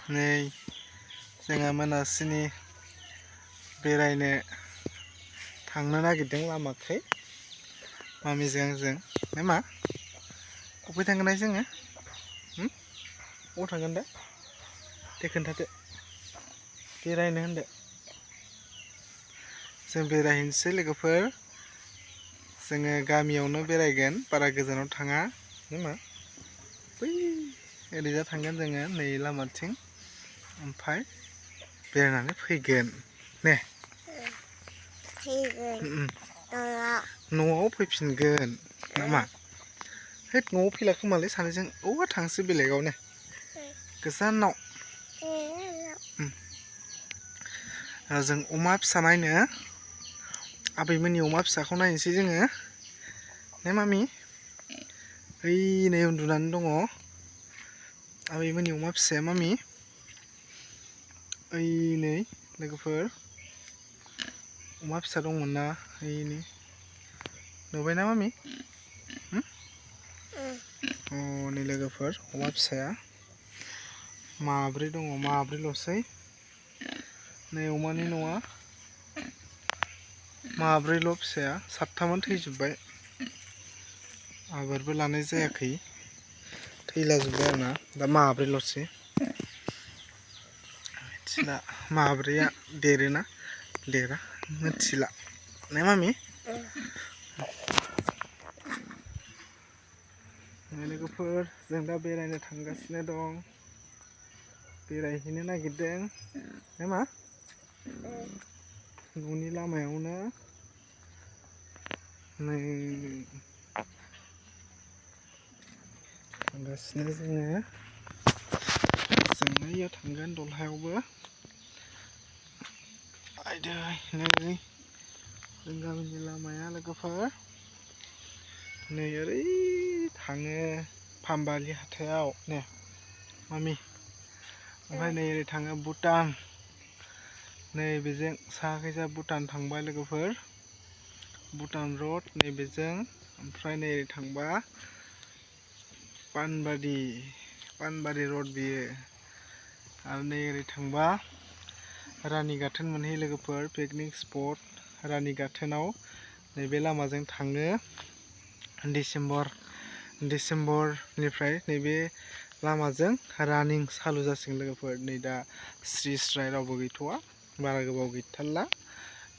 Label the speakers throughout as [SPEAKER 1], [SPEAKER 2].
[SPEAKER 1] नै जोङो मोनासिनि बेरायनो थांनो नागिरदों लामाखै मामिजों आंजों ना मा अबे थांगोन जोङो अबाव थांगोन दे खोन्थादो बेरायनो होनदो जों बेरायहैनोसै लोगोफोर जोङो गामियावनो बेरायगोन बारा गोजानाव थाङा नामा बै ओरैजा थांगोन जोङो नै लामाथिं ओमफ्राय बेरायनानै फैगोन ने न'आव फैफिनगोन नामा हैद न'आव फैला खोमालै सानैजों अबावबा थांसै बेलेगाव ने गोजानाव जों अमा फिसा नायनो आबैमोननि अमा फिसाखौ नायनोसै जोङो ने मामि ओइ नै उन्दुनानै दङ आबैमोननि अमा फिसाया मामि ओइ नै लोगोफोर अमा फिसा दंमोन ना ओइनै नुबायना मामि नै लोगोफोर अमा फिसाया माब्रै दङ माब्रैल'सै नै अमानि न'आ माब्रैल' फिसाया सातथामोन थैजोब्बाय आबारबो लानाय जायाखै थैलाजोब्बाय आरोना दा माब्रैल'सै मिथिला माब्रैया देरोना देरा मिथिला ने मामि लोगोफोर जों दा बेरायनो थांगासिनो दं बेरायहैनो नागिरदों नामा न'नि लामायावनो नै थांगासिनो जोङो जों बैयाव थांगोन दलहायावबो आयदै नै जों गामिनि लामाया लोगोफोर नै ओरै थाङो फामबालि हाथायाव ने मामि ओमफ्राय नै ओरै थाङो भुटान नै बेजों साहाखैजा भुटान थांबाय लोगोफोर भुटान रड नैबेजों ओमफ्राय नै ओरै थांबा पानबारि रड बियो आरो नै ओरै थांबा रानि गाथोन मोनहैयो लोगोफोर पिकनिक स्पट रानि गाथोनाव नैबे लामाजों थाङो डिसेम्बरनिफ्राय नैबे लामाजों रानिं चालु जासिगोन लोगोफोर नै दा स्रि स्राय रावबो गैथ'वा बारा गोबाव गैथारला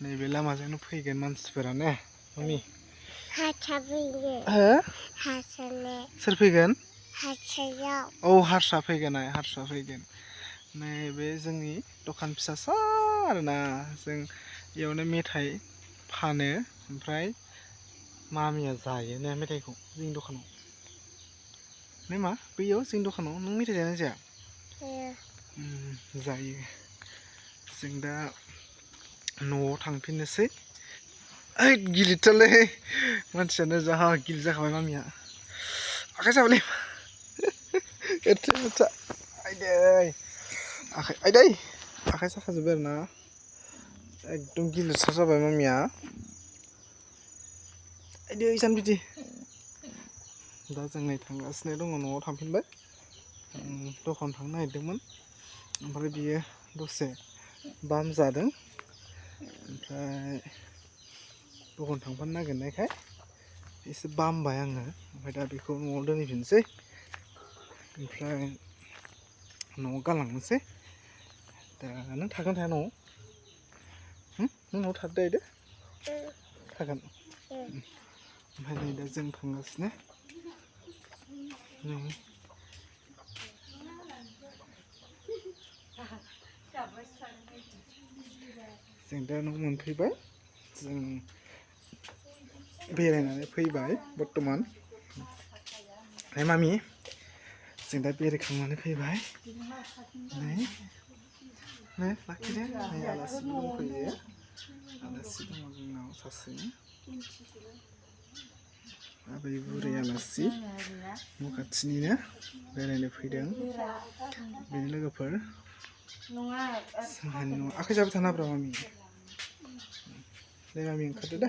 [SPEAKER 1] नैबे लामाजोंनो फैगोन मानसिफोरा ने मामि सोर फैगोन औ हारसा फैगोन हारसा फैगोन नैबे जोंनि दखान फिसासा आरोना जों बेयावनो मेथाइ फानो ओमफ्राय मामिया जायो ने मेथाइखौ जोंनि दखानाव ने मा बैयाव जोंनि दखानाव नों मेथाइ जायोना जाया जायो जों दा न'आव थांफिननोसै ओइ गिलिरथारलै मानसियानो जा गिलिर जाखाबाय मामिया आखाइ साबायलै एथ' आइदै आखाइ साखाजोब्बाय आरोना एकदम गिलिरथार जाबाय मामिया आइदै जानो बिदि दा जों नै थांगासिनो दङ न'आव थांफिनबाय दखान थांनो नागिरदोंमोन ओमफ्राय बियो दसे बाम जादों ओमफ्राय दखान थांफानो नागिरनायखाय एसे बामबाय आङो ओमफ्राय दा बेखौ न'आव दोनहैफिनसै ओमफ्राय न'आव गालांनोसै दा नों थागोन थाया न'आव नों न'आव थादो दे थागोन ओमफ्राय नै दा जों थांगासिनो जों दा न' मोनफैबाय जों बेरायनानै फैबाय बर्थमान मामि जों दा बेरायखांनानै फैबाय नै लाखिदो नै आलासि दंफैयो आलासि दङ जोंनाव सासे आबै बुरै आलासि न' खाथिनिनो बेरायनो फैदों बेनि लोगोफोर जोंहानि न'आव आखाइ जाबाय थाना ब्रा मामि दे मामि ओंखारदो दे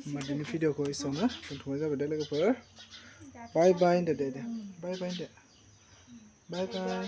[SPEAKER 1] होमबा दिनै भिडिअखौ एसेयावनो दोनथ'नाय जाबाय दे लोगोफोर बाय बाय होनदो दे बाय बाय होनदो बाय बाय